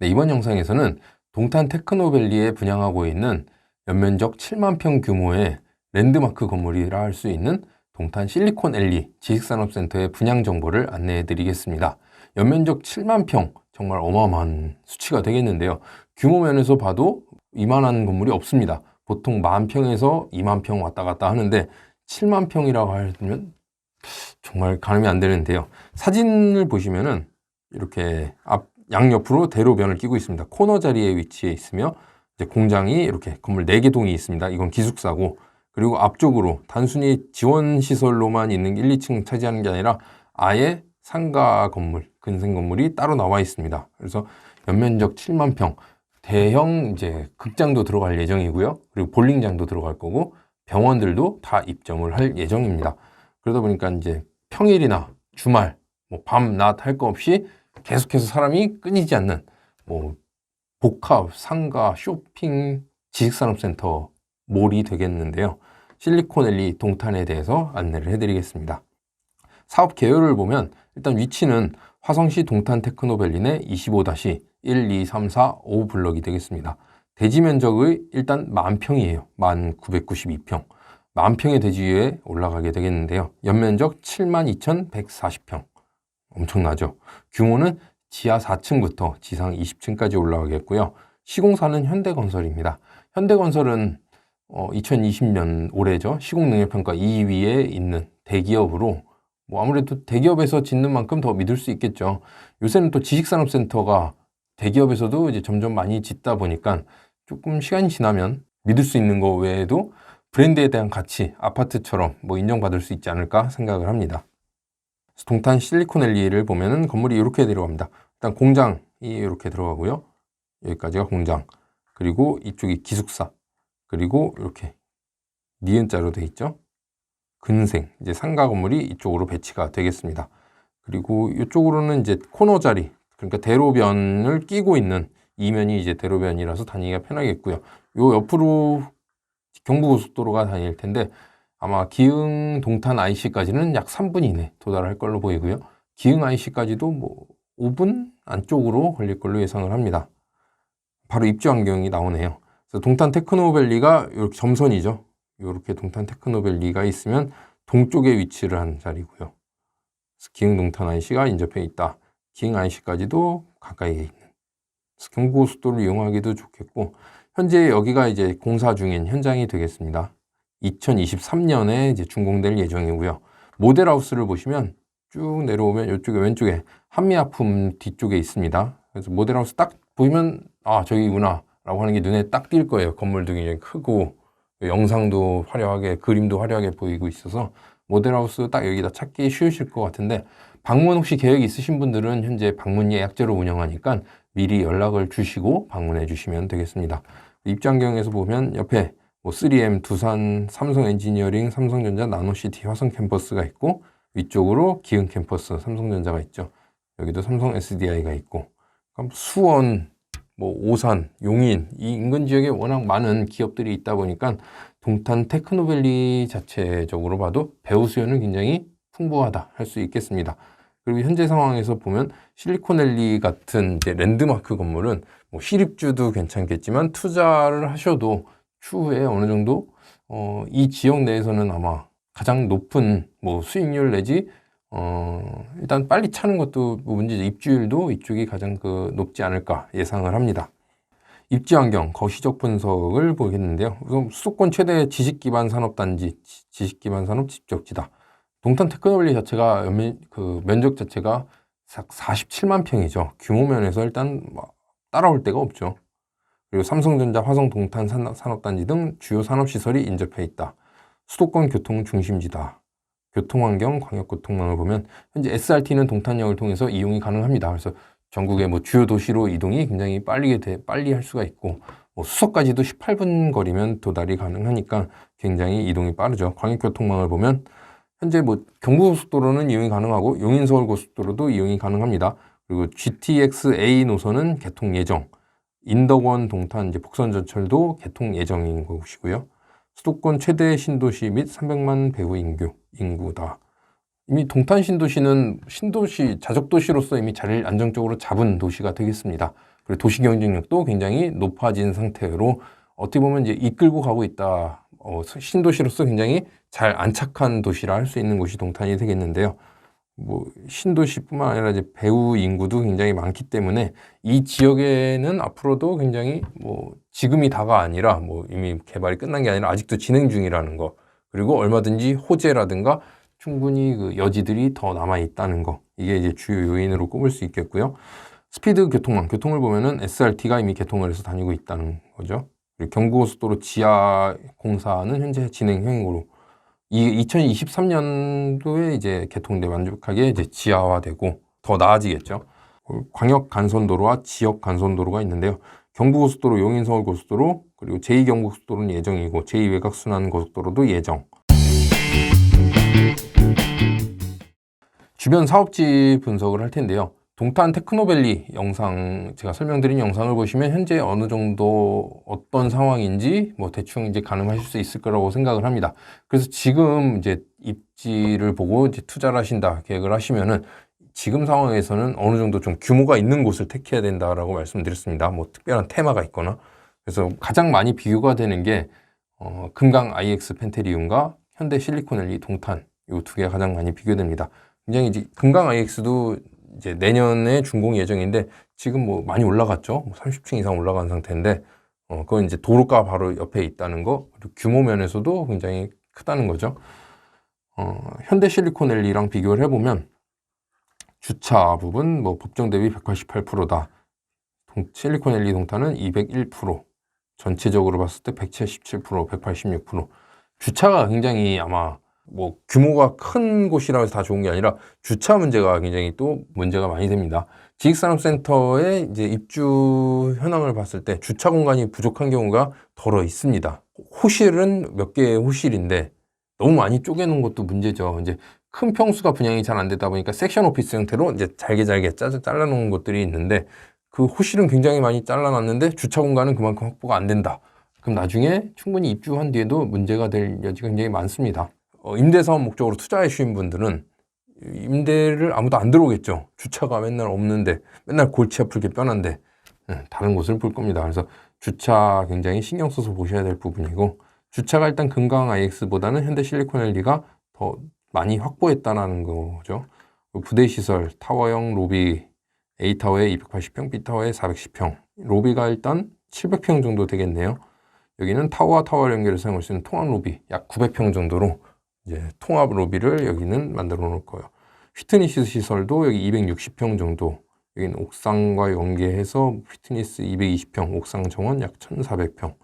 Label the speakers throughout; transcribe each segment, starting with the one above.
Speaker 1: 네, 이번 영상에서는 동탄 테크노밸리에 분양하고 있는 연면적 7만 평 규모의 랜드마크 건물이라 할 수 있는 동탄 실리콘밸리 지식산업센터의 분양 정보를 안내해 드리겠습니다. 연면적 7만 평, 정말 어마어마한 수치가 되겠는데요. 규모 면에서 봐도 이만한 건물이 없습니다. 보통 10,000평에서 2만 평 왔다 갔다 하는데 7만 평이라고 하면 정말 가늠이 안 되는데요. 사진을 보시면은 이렇게 양옆으로 대로변을 끼고 있습니다. 코너 자리에 위치해 있으며 이제 공장이 이렇게 건물 4개 동이 있습니다. 이건 기숙사고, 그리고 앞쪽으로 단순히 지원 시설로만 있는 1, 2층 차지하는 게 아니라 아예 상가 건물, 근생 건물이 따로 나와 있습니다. 그래서 연면적 7만 평, 대형 이제 극장도 들어갈 예정이고요. 그리고 볼링장도 들어갈 거고 병원들도 다 입점을 할 예정입니다. 그러다 보니까 이제 평일이나 주말, 밤, 낮 할 거 없이 계속해서 사람이 끊이지 않는 복합, 상가, 쇼핑, 지식산업센터 몰이 되겠는데요. 실리콘밸리 동탄에 대해서 안내를 해드리겠습니다. 사업 개요를 보면 일단 위치는 화성시 동탄 테크노밸리 내 25-1, 2, 3, 4, 5 블럭이 되겠습니다. 대지 면적의 일단 10,000평이에요. 1992평. 10,000평의 대지 위에 올라가게 되겠는데요. 연면적 72,140평. 엄청나죠? 규모는 지하 4층부터 지상 20층까지 올라가겠고요. 시공사는 현대건설입니다. 현대건설은 2020년 올해죠. 시공능력평가 2위에 있는 대기업으로 아무래도 대기업에서 짓는 만큼 더 믿을 수 있겠죠. 요새는 또 지식산업센터가 대기업에서도 이제 점점 많이 짓다 보니까 조금 시간이 지나면 믿을 수 있는 거 외에도 브랜드에 대한 가치, 아파트처럼 인정받을 수 있지 않을까 생각을 합니다. 동탄 실리콘밸리를 보면은 건물이 이렇게 들어갑니다. 일단 공장이 이렇게 들어가고요. 여기까지가 공장. 그리고 이쪽이 기숙사. 그리고 이렇게 니은자로 되어 있죠. 근생, 이제 상가 건물이 이쪽으로 배치가 되겠습니다. 그리고 이쪽으로는 이제 코너 자리, 그러니까 대로변을 끼고 있는 이면이 이제 대로변이라서 다니기가 편하겠고요. 요 옆으로 경부고속도로가 다닐 텐데 아마 기흥 동탄 IC까지는 약 3분 이내 도달할 걸로 보이고요. 기흥 IC까지도 5분 안쪽으로 걸릴 걸로 예상을 합니다. 바로 입주 환경이 나오네요. 그래서 동탄 테크노밸리가 이렇게 점선이죠. 이렇게 동탄 테크노밸리가 있으면 동쪽에 위치를 한 자리고요. 그래서 기흥 동탄 IC가 인접해 있다. 기흥 IC까지도 가까이에 있는. 그래서 경부고속도로를 이용하기도 좋겠고, 현재 여기가 이제 공사 중인 현장이 되겠습니다. 2023년에 이제 준공될 예정이고요. 모델하우스를 보시면 쭉 내려오면 이쪽에 왼쪽에 한미아품 뒤쪽에 있습니다. 그래서 모델하우스 딱 보이면 저기구나 라고 하는 게 눈에 딱 띌 거예요. 건물도 굉장히 크고 영상도 화려하게, 그림도 화려하게 보이고 있어서 모델하우스 딱 여기다 찾기 쉬우실 것 같은데, 방문 혹시 계획 있으신 분들은 현재 방문 예약제로 운영하니까 미리 연락을 주시고 방문해 주시면 되겠습니다. 입장경에서 보면 옆에 3M, 두산, 삼성 엔지니어링, 삼성전자, 나노시티, 화성 캠퍼스가 있고, 위쪽으로 기흥 캠퍼스, 삼성전자가 있죠. 여기도 삼성 SDI가 있고, 수원, 오산, 용인, 이 인근 지역에 워낙 많은 기업들이 있다 보니까 동탄 테크노밸리 자체적으로 봐도 배우 수요는 굉장히 풍부하다 할 수 있겠습니다. 그리고 현재 상황에서 보면 실리콘밸리 같은 이제 랜드마크 건물은 실입주도 괜찮겠지만 투자를 하셔도 추후에 어느 정도 이 지역 내에서는 아마 가장 높은 수익률 내지 일단 빨리 차는 것도 문제죠. 입주율도 이쪽이 가장 높지 않을까 예상을 합니다. 입지 환경, 거시적 분석을 보겠는데요. 우선 수도권 최대 지식기반 산업단지, 지식기반 산업 집적지다. 동탄 테크노밸리 자체가 면적 자체가 47만 평이죠. 규모 면에서 일단 따라올 데가 없죠. 그리고 삼성전자, 화성 동탄 산업단지 등 주요 산업시설이 인접해 있다. 수도권 교통 중심지다. 교통환경, 광역교통망을 보면 현재 SRT는 동탄역을 통해서 이용이 가능합니다. 그래서 전국의 주요 도시로 이동이 굉장히 빨리 할 수가 있고, 수서까지도 18분 거리면 도달이 가능하니까 굉장히 이동이 빠르죠. 광역교통망을 보면 현재 경부고속도로는 이용이 가능하고 용인서울고속도로도 이용이 가능합니다. 그리고 GTX-A 노선은 개통 예정. 인덕원 동탄 이제 복선전철도 개통 예정인 곳이고요. 수도권 최대 신도시 및 300만 배우 인구다. 이미 동탄 신도시는 신도시, 자적도시로서 이미 자리를 안정적으로 잡은 도시가 되겠습니다. 그리고 도시 경쟁력도 굉장히 높아진 상태로 어떻게 보면 이제 이끌고 가고 있다. 신도시로서 굉장히 잘 안착한 도시라 할 수 있는 곳이 동탄이 되겠는데요. 뭐 신도시뿐만 아니라 이제 배후 인구도 굉장히 많기 때문에 이 지역에는 앞으로도 굉장히 뭐 지금이 다가 아니라 뭐 이미 개발이 끝난 게 아니라 아직도 진행 중이라는 거, 그리고 얼마든지 호재라든가 충분히 그 여지들이 더 남아 있다는 거, 이게 이제 주요 요인으로 꼽을 수 있겠고요. 스피드 교통망, 교통을 보면은 SRT가 이미 개통을 해서 다니고 있다는 거죠. 그리고 경부고속도로 지하 공사는 현재 진행형으로, 이 2023년도에 이제 개통돼 만족하게 이제 지하화되고 더 나아지겠죠. 광역 간선도로와 지역 간선도로가 있는데요. 경부고속도로, 용인서울고속도로, 그리고 제2경부고속도로는 예정이고 제2외곽순환고속도로도 예정. 주변 사업지 분석을 할 텐데요. 동탄 테크노밸리 영상, 제가 설명드린 영상을 보시면 현재 어느 정도 어떤 상황인지 뭐 대충 이제 가늠하실 수 있을 거라고 생각을 합니다. 그래서 지금 이제 입지를 보고 이제 투자를 하신다 계획을 하시면은 지금 상황에서는 어느 정도 좀 규모가 있는 곳을 택해야 된다라고 말씀드렸습니다. 뭐 특별한 테마가 있거나. 그래서 가장 많이 비교가 되는 게 금강 IX 펜테리움과 현대 실리콘밸리 동탄, 이 두 개가 가장 많이 비교됩니다. 굉장히 이제 금강 IX도 이제 내년에 준공 예정인데 지금 뭐 많이 올라갔죠. 30층 이상 올라간 상태인데 그건 이제 도로가 바로 옆에 있다는 거, 그리고 규모 면에서도 굉장히 크다는 거죠. 현대실리콘밸리랑 비교를 해보면 주차 부분 뭐 법정 대비 188%다. 실리콘밸리 동탄은 201%, 전체적으로 봤을 때 177%, 186%. 주차가 굉장히 아마 뭐 규모가 큰 곳이라고 해서 다 좋은 게 아니라 주차 문제가 굉장히 또 문제가 많이 됩니다. 지식산업센터의 이제 입주 현황을 봤을 때 주차 공간이 부족한 경우가 덜어 있습니다. 호실은 몇 개의 호실인데 너무 많이 쪼개놓은 것도 문제죠. 이제 큰 평수가 분양이 잘 안 되다 보니까 섹션 오피스 형태로 이제 잘게 잘라놓은 것들이 있는데 그 호실은 굉장히 많이 잘라놨는데 주차 공간은 그만큼 확보가 안 된다. 그럼 나중에 충분히 입주한 뒤에도 문제가 될 여지가 굉장히 많습니다. 임대사업 목적으로 투자해 주신 분들은 임대를 아무도 안 들어오겠죠. 주차가 맨날 없는데, 맨날 골치 아프게 뻔한데 다른 곳을 볼 겁니다. 그래서 주차 굉장히 신경 써서 보셔야 될 부분이고, 주차가 일단 금강 IX보다는 현대 실리콘밸리가 더 많이 확보했다는 거죠. 부대시설, 타워형 로비, A타워에 280평, B타워에 410평. 로비가 일단 700평 정도 되겠네요. 여기는 타워와 타워를 연결해서 사용할 수 있는 통합 로비 약 900평 정도로 이제 통합 로비를 여기는 만들어 놓을 거예요. 피트니스 시설도 여기 260평 정도, 여기는 옥상과 연계해서 피트니스 220평, 옥상 정원 약 1400평.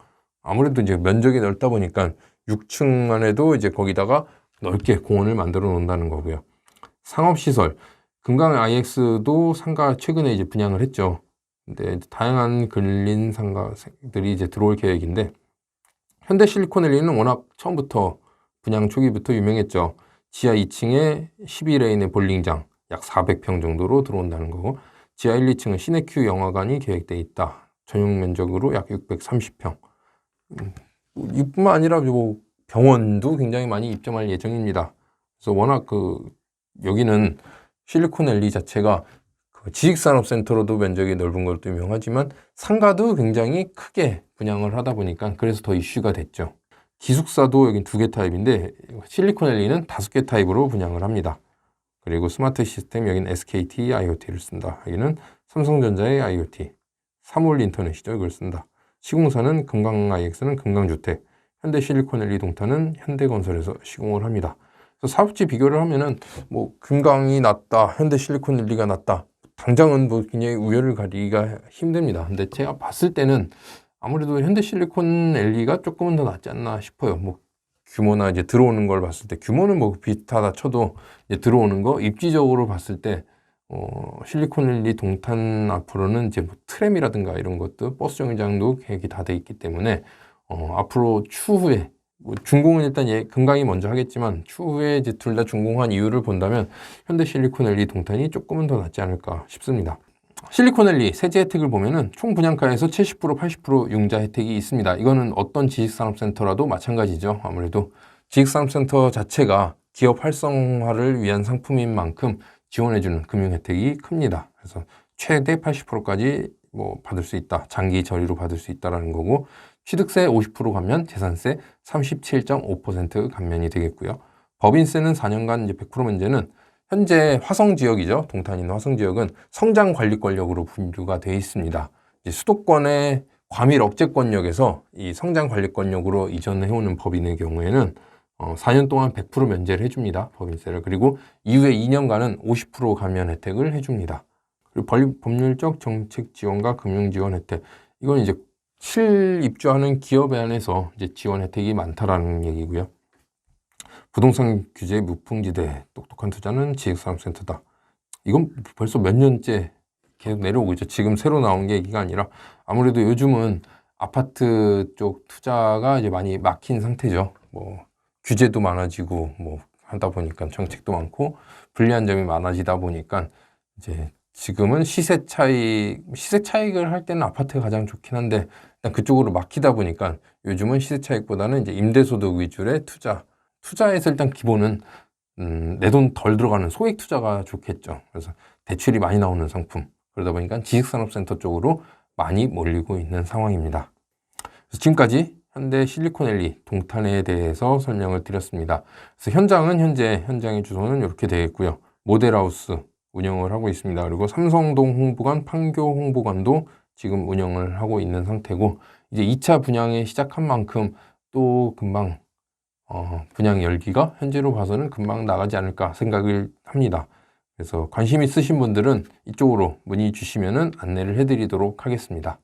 Speaker 1: 아무래도 이제 면적이 넓다 보니까 6층만 해도 이제 거기다가 넓게 공원을 만들어 놓는다는 거고요. 상업시설, 금강 IX도 상가 최근에 이제 분양을 했죠. 근데 다양한 근린 상가들이 이제 들어올 계획인데, 현대 실리콘밸리는 워낙 처음부터 분양 초기부터 유명했죠. 지하 2층에 12레인의 볼링장 약 400평 정도로 들어온다는 거고, 지하 1, 2층은 시네큐 영화관이 계획돼 있다. 전용 면적으로 약 630평. 이뿐만 아니라 뭐 병원도 굉장히 많이 입점할 예정입니다. 그래서 워낙 여기는 실리콘밸리 자체가 지식산업센터로도 면적이 넓은 것도 유명하지만 상가도 굉장히 크게 분양을 하다 보니까 그래서 더 이슈가 됐죠. 기숙사도 여기 2개 타입인데 실리콘밸리는 5개 타입으로 분양을 합니다. 그리고 스마트 시스템, 여기는 SKT IoT를 쓴다. 여기는 삼성전자의 IoT, 사물 인터넷이죠. 이걸 쓴다. 시공사는 금강 IX는 금강주택, 현대 실리콘밸리 동탄은 현대건설에서 시공을 합니다. 그래서 사업지 비교를 하면은 뭐 금강이 낫다, 현대 실리콘밸리가 낫다, 당장은 뭐 굉장히 우열을 가리기가 힘듭니다. 근데 제가 봤을 때는 아무래도 현대 실리콘밸리가 조금은 더 낫지 않나 싶어요. 뭐 규모나 이제 들어오는 걸 봤을 때, 규모는 뭐 비슷하다 쳐도 이제 들어오는 거 입지적으로 봤을 때 실리콘밸리 동탄 앞으로는 이제 뭐 트램이라든가 이런 것도 버스 정류장도 계획이 다 돼 있기 때문에 앞으로 추후에 뭐 준공은 일단 금강이 먼저 하겠지만 추후에 이제 둘 다 준공한 이유를 본다면 현대 실리콘밸리 동탄이 조금은 더 낫지 않을까 싶습니다. 실리콘밸리 세제 혜택을 보면은 총 분양가에서 70%, 80% 융자 혜택이 있습니다. 이거는 어떤 지식산업센터라도 마찬가지죠. 아무래도 지식산업센터 자체가 기업 활성화를 위한 상품인 만큼 지원해주는 금융 혜택이 큽니다. 그래서 최대 80%까지 뭐 받을 수 있다. 장기 저리로 받을 수 있다라는 거고, 취득세 50% 감면, 재산세 37.5% 감면이 되겠고요. 법인세는 4년간 이제 100% 면제는 현재 화성 지역이죠. 동탄 있는 화성 지역은 성장 관리 권역으로 분류가 되어 있습니다. 이제 수도권의 과밀 억제권역에서 이 성장 관리 권역으로 이전해오는 법인의 경우에는 4년 동안 100% 면제를 해줍니다. 법인세를. 그리고 이후에 2년간은 50% 감면 혜택을 해줍니다. 그리고 법률적 정책 지원과 금융 지원 혜택. 이건 이제 실입주하는 기업에 한해서 이제 지원 혜택이 많다라는 얘기고요. 부동산 규제 무풍지대, 똑똑한 투자는 지식산업센터다. 이건 벌써 몇 년째 계속 내려오고 있죠. 지금 새로 나온 게 얘기가 아니라 아무래도 요즘은 아파트 쪽 투자가 이제 많이 막힌 상태죠. 뭐 규제도 많아지고 뭐 하다 보니까 정책도 많고 불리한 점이 많아지다 보니까 이제 지금은 시세 차익을 할 때는 아파트가 가장 좋긴 한데 일단 그쪽으로 막히다 보니까 요즘은 시세 차익보다는 이제 임대소득 위주의 투자에서 일단 기본은 내 돈 덜 들어가는 소액 투자가 좋겠죠. 그래서 대출이 많이 나오는 상품, 그러다 보니까 지식산업센터 쪽으로 많이 몰리고 있는 상황입니다. 그래서 지금까지 현대 실리콘밸리 동탄에 대해서 설명을 드렸습니다. 그래서 현장의 주소는 이렇게 되어 있고요. 모델하우스 운영을 하고 있습니다. 그리고 삼성동 홍보관, 판교 홍보관도 지금 운영을 하고 있는 상태고, 이제 2차 분양에 시작한 만큼 또 금방 분양 열기가 현재로 봐서는 금방 나가지 않을까 생각을 합니다. 그래서 관심 있으신 분들은 이쪽으로 문의 주시면은 안내를 해드리도록 하겠습니다.